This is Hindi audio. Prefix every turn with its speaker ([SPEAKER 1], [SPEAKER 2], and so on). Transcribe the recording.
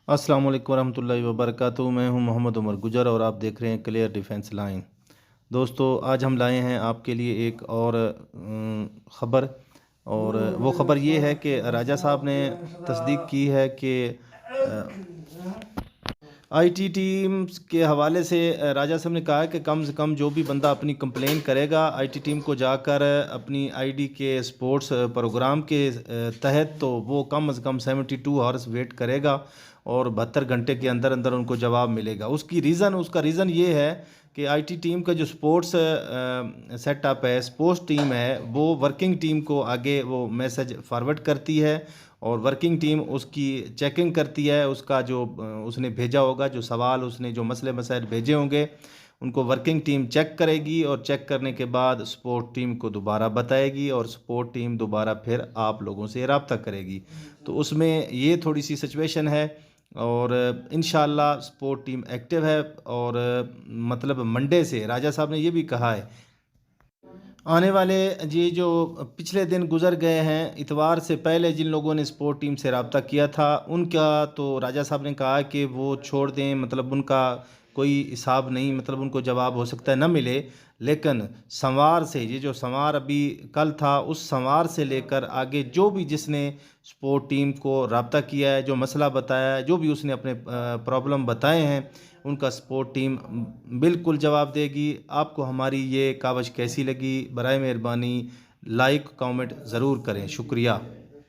[SPEAKER 1] अस्सलाम वालेकुम वरहमतुल्लाहि वबरकातुहू। मैं हूं मोहम्मद उमर गुजर और आप देख रहे हैं क्लियर डिफेंस लाइन। दोस्तों, आज हम लाए हैं आपके लिए एक और ख़बर। और वो ख़बर ये है कि राजा साहब ने तस्दीक की है कि आईटी टीम्स के हवाले से राजा साहब ने कहा है कि कम से कम जो भी बंदा अपनी कंप्लेन करेगा आईटी टीम को जाकर अपनी आईडी के स्पोर्ट्स प्रोग्राम के तहत, तो वो कम से कम 72 आवर्स वेट करेगा और 72 घंटे के अंदर अंदर उनको जवाब मिलेगा। उसका रीज़न ये है कि आईटी टीम का जो स्पोर्ट्स सेटअप है, स्पोर्ट्स टीम है, वो वर्किंग टीम को आगे वो मैसेज फॉरवर्ड करती है और वर्किंग टीम उसकी चेकिंग करती है। उसका जो उसने भेजा होगा, जो सवाल उसने जो मसले मसाइल भेजे होंगे, उनको वर्किंग टीम चेक करेगी और चेक करने के बाद सपोर्ट टीम को दोबारा बताएगी और सपोर्ट टीम दोबारा फिर आप लोगों से रब्ता करेगी। तो उसमें ये थोड़ी सी सिचुएशन है और इंशाल्लाह सपोर्ट टीम एक्टिव है। और मतलब मंडे से राजा साहब ने ये भी कहा है, आने वाले ये जो पिछले दिन गुजर गए हैं, इतवार से पहले जिन लोगों ने स्पोर्ट टीम से रब्ता किया था उनका तो राजा साहब ने कहा कि वो छोड़ दें, मतलब उनका कोई हिसाब नहीं, मतलब उनको जवाब हो सकता है न मिले। लेकिन सोमवार से, ये जो सोमवार अभी कल था, उस सोमवार से लेकर आगे जो भी जिसने स्पोर्ट टीम को रब्ता किया है, जो मसला बताया है, जो भी उसने अपने प्रॉब्लम बताए हैं, उनका सपोर्ट टीम बिल्कुल जवाब देगी। आपको हमारी ये कावश कैसी लगी? बराए मेहरबानी लाइक कमेंट ज़रूर करें। शुक्रिया।